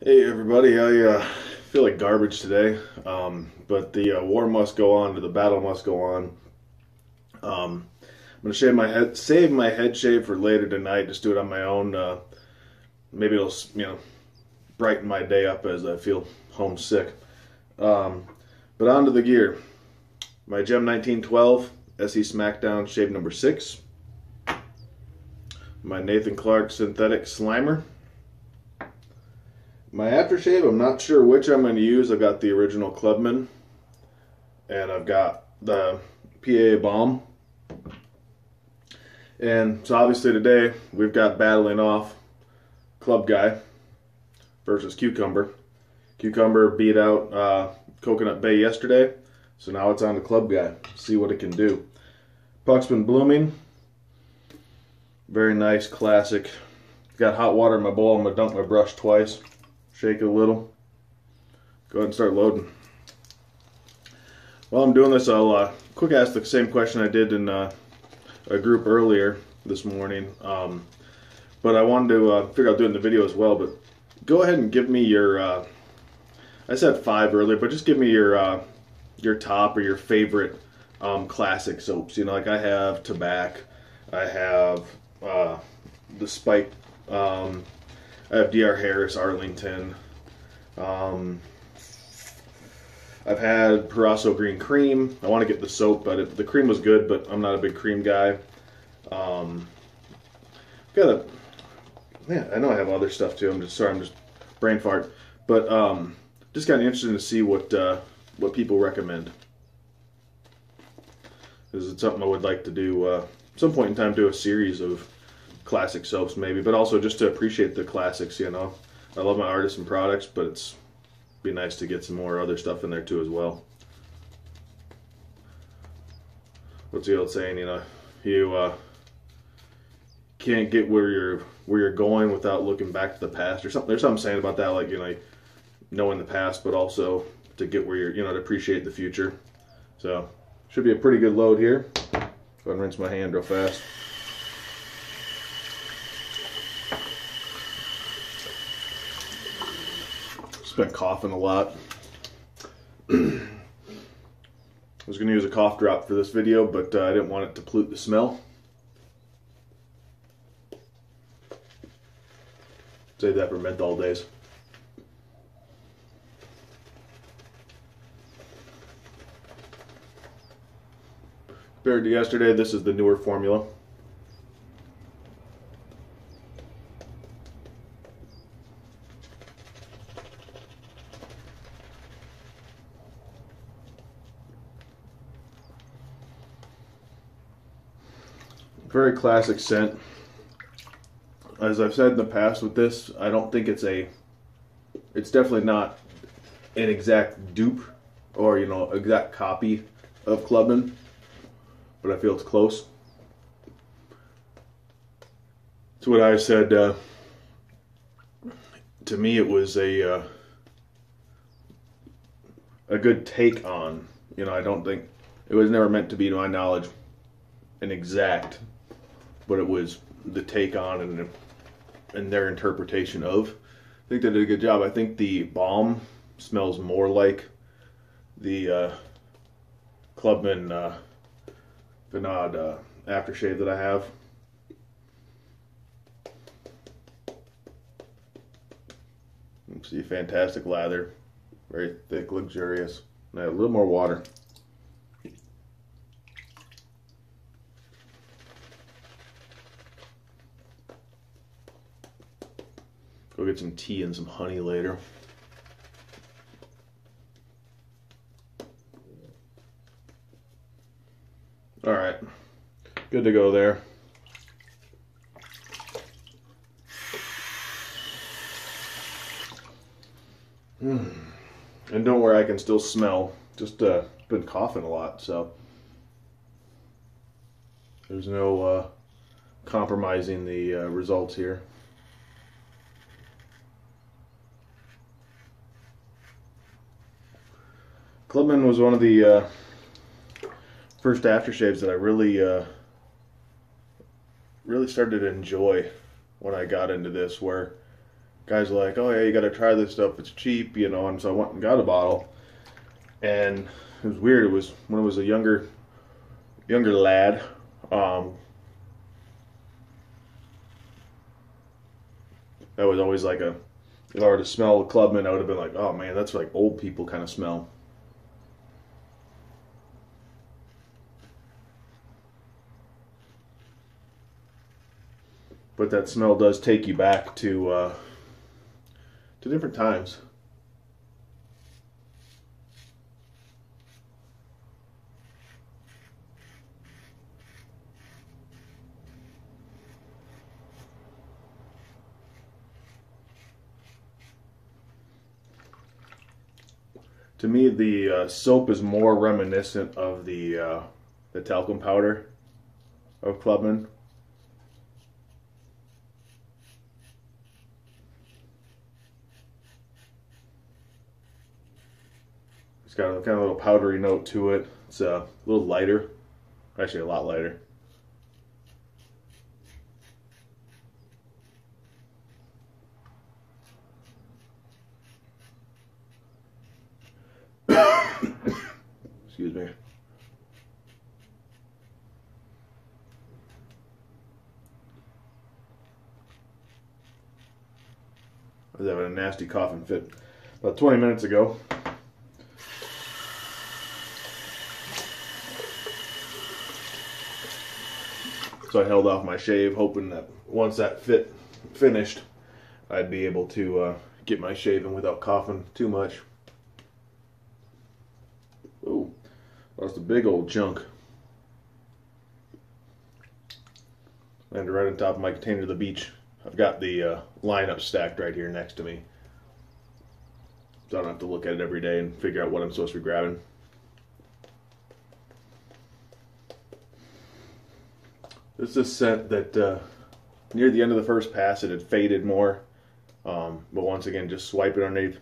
Hey everybody, I feel like garbage today, but the war must go on, or the battle must go on. I'm gonna save my head shave for later tonight. Just do it on my own. Maybe it'll brighten my day up as I feel homesick. Um, but on to the gear. My Gem 1912 SE Smackdown shave number 6. My Nathan Clark synthetic Slimer. My aftershave, I'm not sure which I'm going to use. I've got the original Clubman, and I've got the PAA Balm. And so obviously today we've got battling off Clubguy versus Cucumber. Cucumber beat out Coconut Bay yesterday, so now it's on to Clubguy. See what it can do. Puck's been blooming. Very nice, classic. Got hot water in my bowl. I'm going to dunk my brush twice. Shake it a little. Go ahead and start loading. While I'm doing this, I'll quick ask the same question I did in a group earlier this morning. But I wanted to figure out doing the video as well. But go ahead and give me your, I said 5 earlier, but just give me your top or your favorite classic soaps. You know, like I have Tabac, I have the Spike, I have DR Harris, Arlington. I've had Parasso Green Cream. I want to get the soap, but the cream was good, but I'm not a big cream guy. Man, I know I have other stuff too. I'm just brain fart. But just kind of interested to see what people recommend. This is something I would like to do at some point in time. Do a series of classic soaps maybe, but also just to appreciate the classics. You know, I love my artisan products, but it's be nice to get some more other stuff in there too as well. What's the old saying? You know, you can't get where you're going without looking back to the past, or something. There's something saying about that, like, you know, knowing the past, but also to get where you're, you know, to appreciate the future. So should be a pretty good load here. Go ahead and rinse my hand real fast. Been coughing a lot. I was going to use a cough drop for this video, but I didn't want it to pollute the smell. Save that for menthol days. Compared to yesterday, this is the newer formula. Very classic scent. As I've said in the past with this, I don't think it's definitely not an exact dupe or, you know, exact copy of Clubman, but I feel it's close. It's what I said. To me, it was a good take on. You know, I don't think it was never meant to be, to my knowledge, an exact, but it was the take on and their interpretation of. I think they did a good job. I think the balm smells more like the Clubman Vinod aftershave that I have. See, fantastic lather, very thick, luxurious. Now a little more water. Go get some tea and some honey later. All right, good to go there. And don't worry, I can still smell. Just been coughing a lot, so there's no compromising the results here. Clubman was one of the first aftershaves that I really started to enjoy when I got into this, where guys were like, oh yeah, you got to try this stuff. It's cheap, you know. And so I went and got a bottle, and it was weird. It was when I was a younger lad. That was always like a, if I were to smell a Clubman, I would have been like, oh man, that's like old people kind of smell. But that smell does take you back to different times. To me, the soap is more reminiscent of the talcum powder of Clubman. It's got a kind of little powdery note to it. It's a little lighter, actually a lot lighter. Excuse me. I was having a nasty coughing fit about 20 minutes ago. So I held off my shave, hoping that once that fit finished, I'd be able to get my shaving without coughing too much. Ooh, lost a big old chunk. And right on top of my container to the beach, I've got the lineup stacked right here next to me. So I don't have to look at it every day and figure out what I'm supposed to be grabbing. This is a scent that near the end of the first pass it had faded more. But once again, just swipe it underneath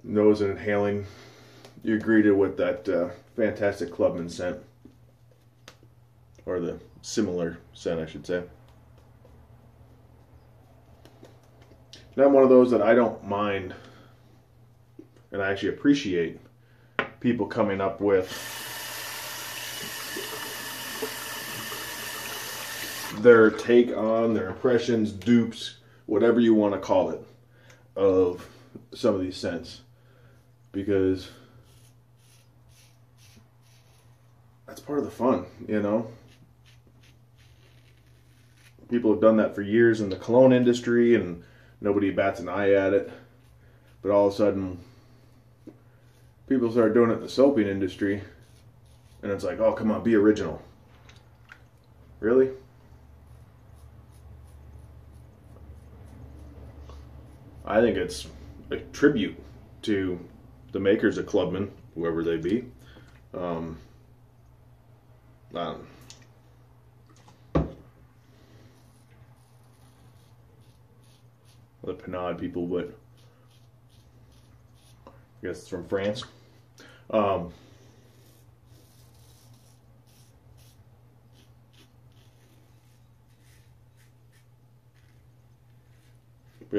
nose and inhaling, you're greeted with that fantastic Clubman scent. Or the similar scent, I should say. Now I'm one of those that I don't mind, and I actually appreciate people coming up with their take on, their impressions, dupes, whatever you want to call it, of some of these scents. Because that's part of the fun, you know? People have done that for years in the cologne industry, and nobody bats an eye at it. But all of a sudden, people start doing it in the soaping industry, and it's like, oh, come on, be original. Really? I think it's a tribute to the makers of Clubman, whoever they be. The Panade people, but I guess it's from France. Yeah,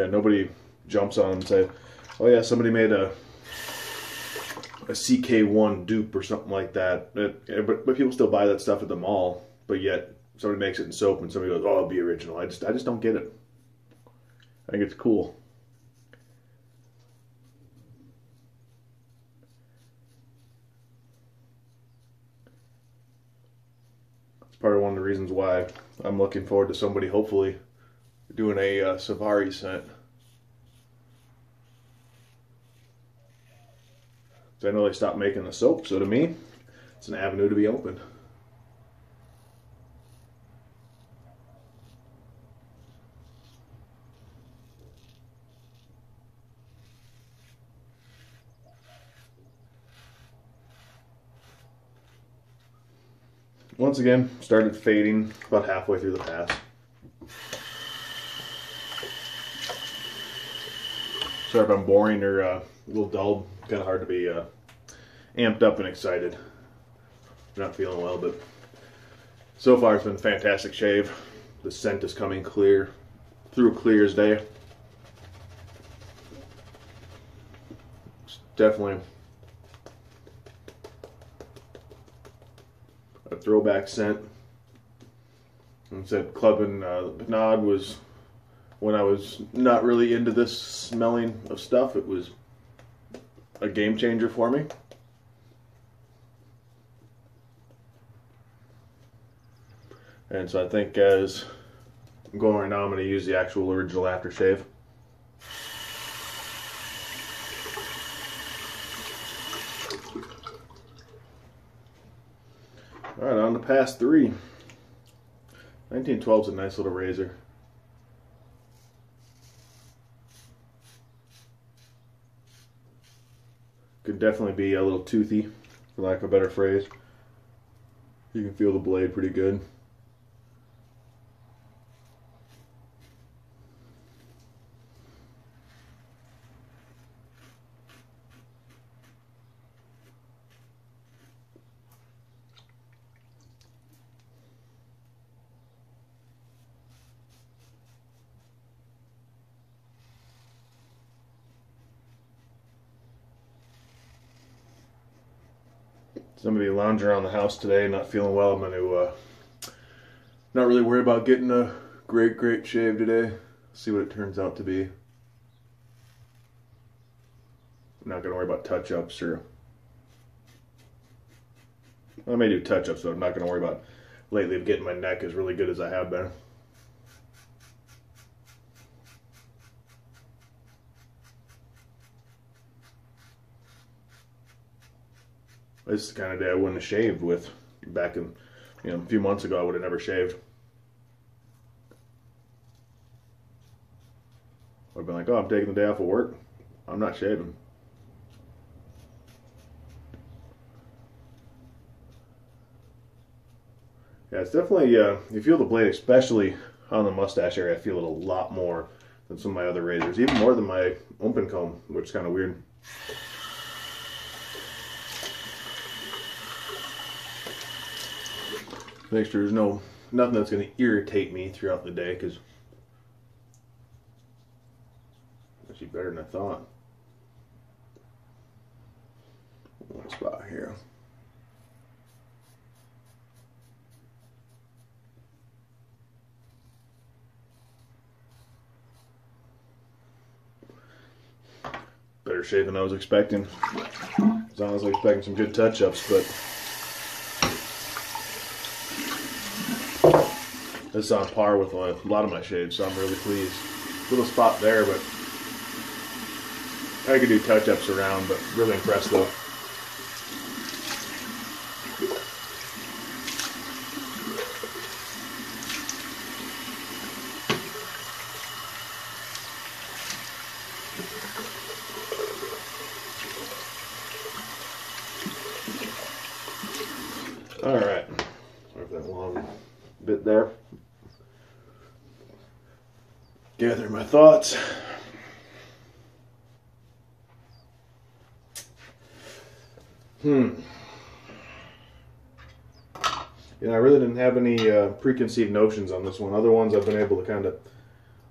nobody jumps on and say, oh yeah, somebody made a CK1 dupe or something like that. But people still buy that stuff at the mall, but yet somebody makes it in soap and somebody goes, oh, it'll be original. I just don't get it. I think it's cool. It's part of one of the reasons why I'm looking forward to somebody hopefully doing a Safari scent. So I know they stopped making the soap, so to me, it's an avenue to be opened. Once again, started fading about halfway through the pass. Sorry if I'm boring or a little dull. Kind of hard to be amped up and excited. Not feeling well, but so far it's been a fantastic shave. The scent is coming clear, through clear as day. definitely a throwback scent. And said Club and Panade was, when I was not really into this smelling of stuff, it was a game changer for me. And so I think as I'm going right now, I'm going to use the actual original aftershave. Alright, on to pass 3. 1912 is a nice little razor. Could definitely be a little toothy, for lack of a better phrase. You can feel the blade pretty good. Somebody lounging around the house today, not feeling well. I'm going to not really worry about getting a great shave today. See what it turns out to be. I'm not going to worry about touch-ups, or I may do touch-ups, but I'm not going to worry about lately getting my neck as really good as I have been. This is the kind of day I wouldn't have shaved with. Back in, a few months ago, I would have never shaved. I'd have been like, oh, I'm taking the day off of work. I'm not shaving. Yeah, it's definitely, you feel the blade, especially on the mustache area. I feel it a lot more than some of my other razors. Even more than my open comb, which is kind of weird. Make sure there's nothing that's going to irritate me throughout the day, because it's actually better than I thought. One spot here. Better shave than I was expecting. I was honestly expecting some good touch-ups, but this is on par with a lot of my shades, so I'm really pleased. Little spot there, but I could do touch-ups around, but really impressed though. Alright, sorry for that long bit there. Gather my thoughts. I really didn't have any preconceived notions on this one. Other ones I've been able to kind of,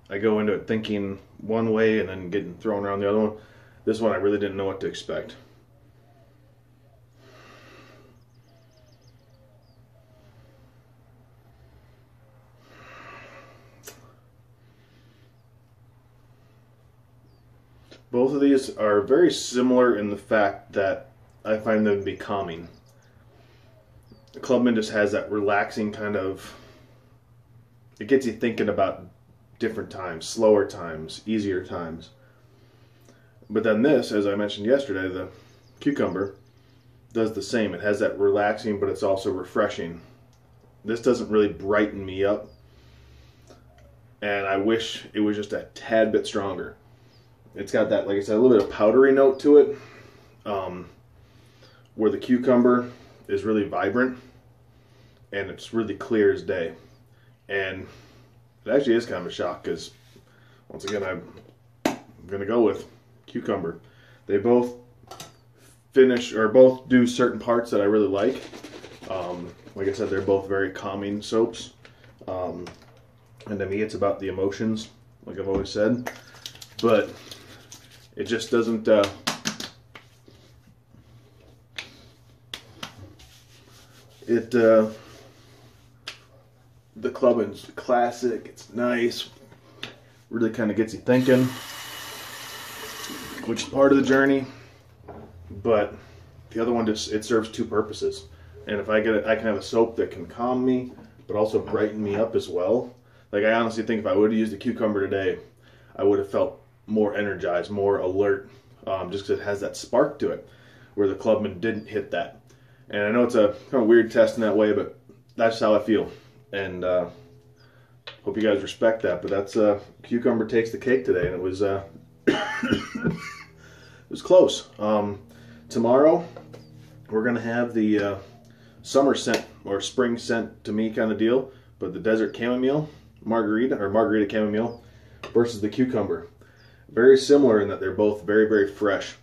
I go into it thinking one way and then getting thrown around the other one. This one I really didn't know what to expect. Both of these are very similar in the fact that I find them to be calming. Clubman just has that relaxing kind of, it gets you thinking about different times, slower times, easier times. But then this, as I mentioned yesterday, the Cucumber does the same. It has that relaxing, but it's also refreshing. This doesn't really brighten me up, and I wish it was just a tad bit stronger. It's got that, like I said, a little bit of powdery note to it, where the Cucumber is really vibrant, and it's really clear as day. And it actually is kind of a shock, because, once again, I'm going to go with Cucumber. They both both do certain parts that I really like. Like I said, they're both very calming soaps. And to me, it's about the emotions, like I've always said. But it just doesn't, The Clubman's classic. It's nice. Really kind of gets you thinking, which is part of the journey. But the other one just, it serves two purposes. And if I get it, I can have a soap that can calm me, but also brighten me up as well. Like, I honestly think if I would have used the cucumber today, I would have felt more energized, more alert, just because it has that spark to it, where the Clubman didn't hit that. And I know it's a kind of weird test in that way, but that's how I feel. And hope you guys respect that. But that's cucumber takes the cake today, and it was it was close. Tomorrow we're gonna have the summer scent or spring scent to me kind of deal, but the desert chamomile margarita or margarita chamomile versus the cucumber. Very similar in that they're both very, very fresh.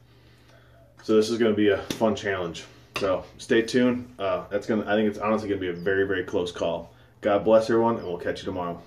So this is going to be a fun challenge. So stay tuned. I think it's honestly going to be a very, very close call. God bless everyone, and we'll catch you tomorrow.